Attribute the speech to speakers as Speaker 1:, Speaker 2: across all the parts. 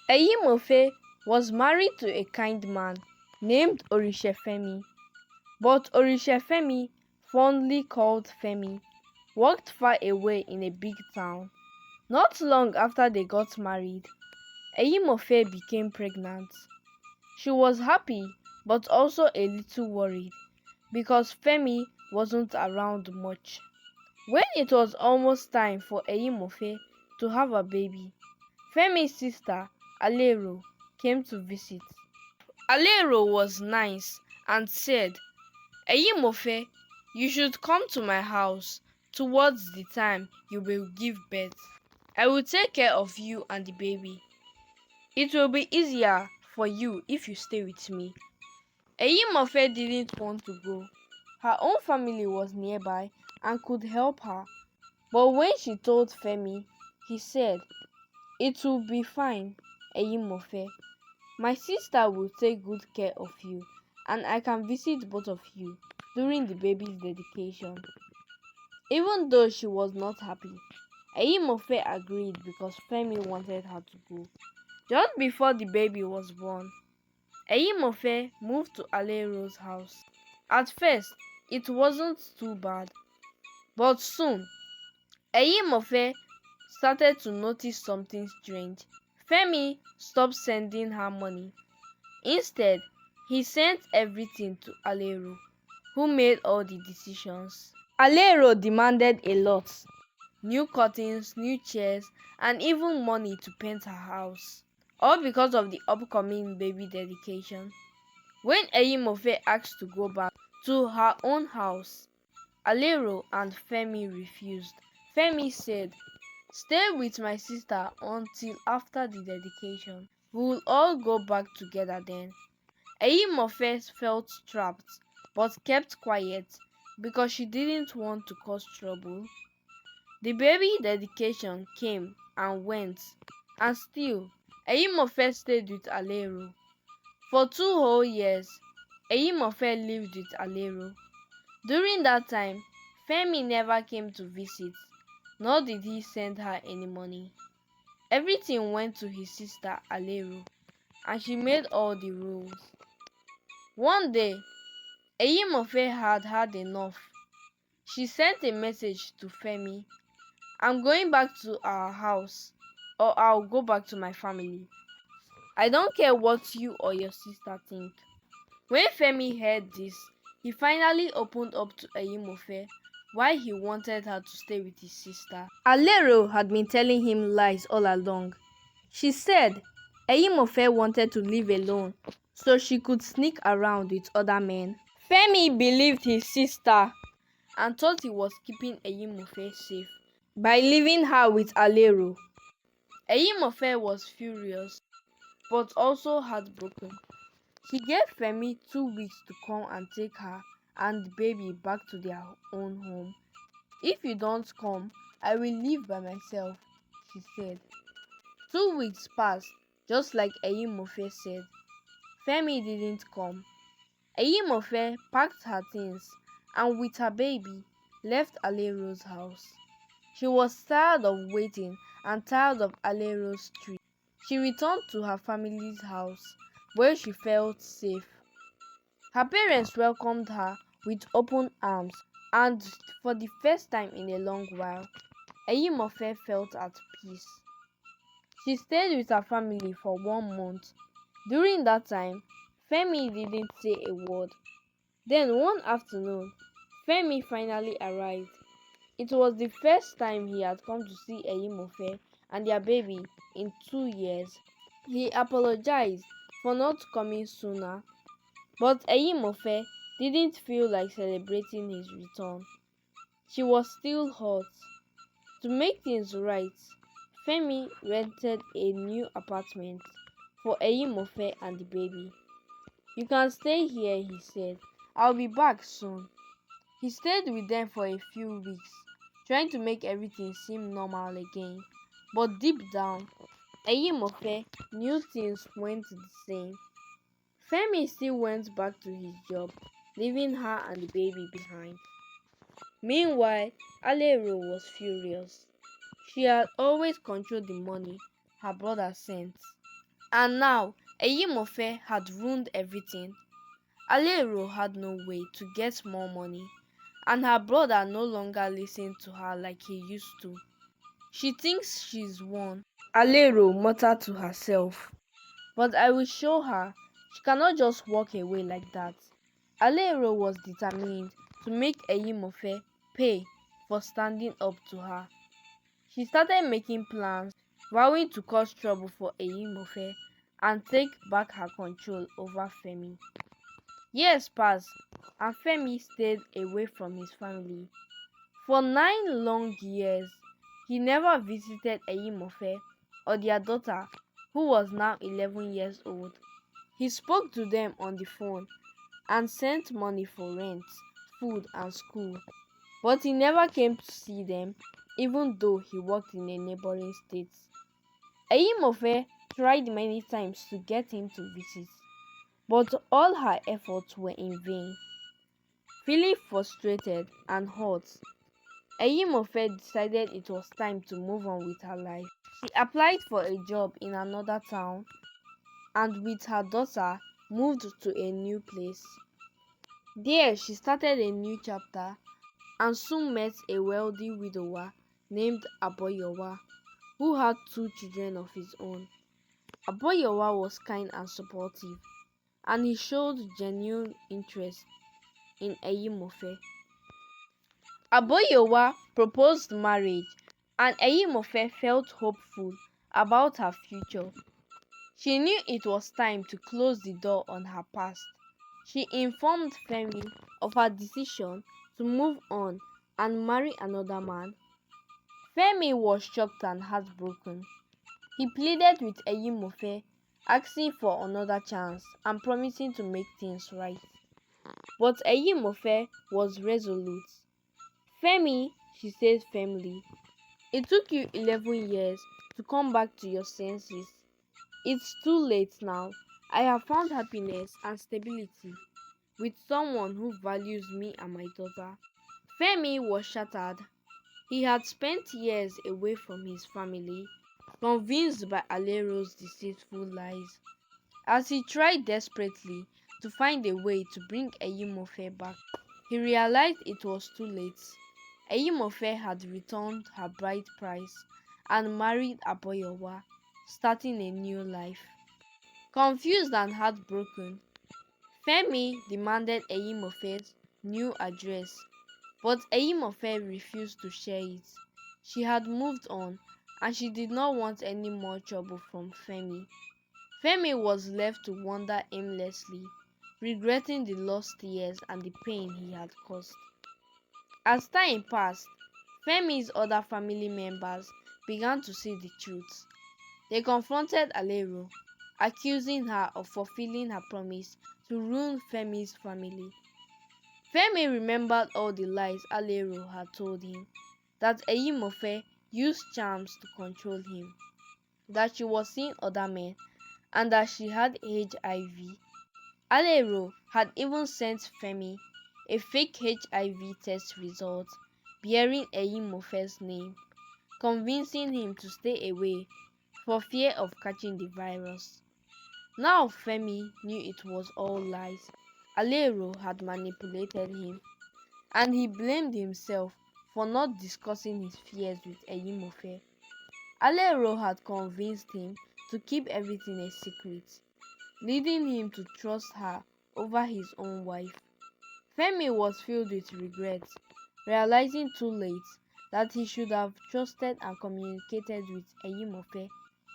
Speaker 1: Eyimofe was married to a kind man named Orishefemi, but Orishefemi, fondly called Femi, worked far away in a big town. Not long after they got married, Eyimofe became pregnant. She was happy but also a little worried because Femi wasn't around much. When it was almost time for Eyimofe to have a baby, Femi's sister, Alero, came to visit. Alero was nice and said, Eyimofe, you should come to my house towards the time you will give birth. I will take care of you and the baby. It will be easier for you if you stay with me. Eyimofe didn't want to go. Her own family was nearby and could help her. But when she told Femi, he said, it will be fine, Eyimofe. My sister will take good care of you and I can visit both of you during the baby's dedication. Even though she was not happy, Eyimofe agreed because Femi wanted her to go. Just before the baby was born, Eyimofe moved to Alero's house. At first, it wasn't too bad, but soon, Eyimofe started to notice something strange. Femi stopped sending her money. Instead, he sent everything to Alero, who made all the decisions. Alero demanded a lot: new curtains, new chairs, and even money to paint her house. All because of the upcoming baby dedication. When Eyimofe asked to go back to her own house, Alero and Femi refused. Femi said, stay with my sister until after the dedication. We will all go back together then. Eyimofe felt trapped but kept quiet because she didn't want to cause trouble. The baby dedication came and went, and still Eyimofe stayed with Alero. For 2 whole years, Eyimofe lived with Alero. During that time, Femi never came to visit, nor did he send her any money. Everything went to his sister Alero, and she made all the rules. One day, Eyimofe had had enough. She sent a message to Femi: I'm going back to our house, or I'll go back to my family. I don't care what you or your sister think. When Femi heard this, he finally opened up to Eyimofe why he wanted her to stay with his sister. Alero had been telling him lies all along. She said Eyimofe wanted to live alone so she could sneak around with other men. Femi believed his sister and thought he was keeping Eyimofe safe by leaving her with Alero. Eyimofe was furious but also heartbroken. She gave Femi 2 weeks to come and take her and the baby back to their own home. If you don't come, I will leave by myself, she said. 2 weeks passed, just like Eyimofe said. Femi didn't come. Eyimofe packed her things and with her baby left Alero's house. She was tired of waiting and tired of Alero's street. She returned to her family's house where she felt safe. Her parents welcomed her with open arms and for the first time in a long while, Eyimofe felt at peace. She stayed with her family for 1 month. During that time, Femi didn't say a word. Then one afternoon, Femi finally arrived. It was the first time he had come to see Eyimofe and their baby in 2 years. He apologized for not coming sooner, but Eyimofe didn't feel like celebrating his return. She was still hot. To make things right, Femi rented a new apartment for Eyimofe and the baby. You can stay here, he said. I'll be back soon. He stayed with them for a few weeks, trying to make everything seem normal again. But deep down, Eyimofe knew things weren't the same. Femi still went back to his job, leaving her and the baby behind. Meanwhile, Alero was furious. She had always controlled the money her brother sent. And now Eyimofe had ruined everything. Alero had no way to get more money, and her brother no longer listened to her like he used to. She thinks she's won, Alero muttered to herself. But I will show her. She cannot just walk away like that. Alero was determined to make Eyimofe pay for standing up to her. She started making plans, vowing to cause trouble for Eyimofe and take back her control over Femi. Years passed, and Femi stayed away from his family. For 9 long years, he never visited Eyimofe or their daughter, who was now 11 years old. He spoke to them on the phone and sent money for rent, food, and school, but he never came to see them, even though he worked in a neighboring state. Eyimofe tried many times to get him to visit, but all her efforts were in vain. Feeling frustrated and hurt, Eyimofe decided it was time to move on with her life. She applied for a job in another town and with her daughter moved to a new place. There she started a new chapter and soon met a wealthy widower named Aboyowa, who had 2 children of his own. Aboyowa was kind and supportive, and he showed genuine interest in Eyimofe. Aboyowa proposed marriage, and Eyimofe felt hopeful about her future. She knew it was time to close the door on her past. She informed Femi of her decision to move on and marry another man. Femi was shocked and heartbroken. He pleaded with Eyimofe, asking for another chance and promising to make things right. But Eyimofe was resolute. Femi, she said firmly, it took you 11 years to come back to your senses. It's too late now. I have found happiness and stability with someone who values me and my daughter. Femi was shattered. He had spent years away from his family, convinced by Alero's deceitful lies. As he tried desperately to find a way to bring Eyimofe back, he realized it was too late. Eyimofe had returned her bride price and married Aboyowa, starting a new life. Confused and heartbroken, Femi demanded Eyimofe's new address, but Eyimofe refused to share it. She had moved on, and she did not want any more trouble from Femi. Femi was left to wander aimlessly, regretting the lost years and the pain he had caused. As time passed, Femi's other family members began to see the truth. They confronted Alero, accusing her of fulfilling her promise to ruin Femi's family. Femi remembered all the lies Alero had told him, that Eyimofe used charms to control him, that she was seeing other men, and that she had HIV. Alero had even sent Femi a fake HIV test result bearing Eyimofe's name, convincing him to stay away for fear of catching the virus. Now Femi knew it was all lies. Alero had manipulated him, and he blamed himself for not discussing his fears with Eyimofe. Alero had convinced him to keep everything a secret, leading him to trust her over his own wife. Femi was filled with regret, realizing too late that he should have trusted and communicated with Eyimofe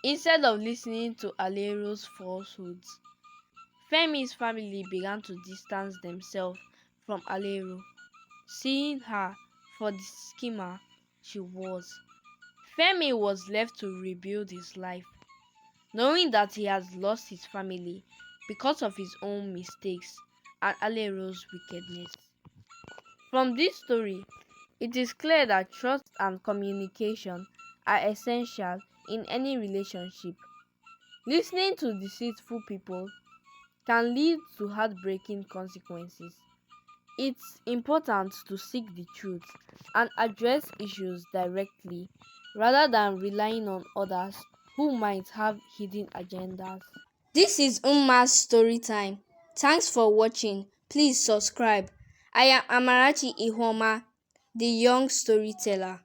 Speaker 1: instead of listening to Alero's falsehoods. Femi's family began to distance themselves from Alero, seeing her for the schemer she was. Femi was left to rebuild his life, knowing that he has lost his family because of his own mistakes and Alero's wickedness. From this story, it is clear that trust and communication are essential in any relationship. Listening to deceitful people can lead to heartbreaking consequences. It's important to seek the truth and address issues directly rather than relying on others who might have hidden agendas.
Speaker 2: This is Umma's story time. Thanks for watching. Please subscribe. I am Amarachi Ihoma, the young storyteller.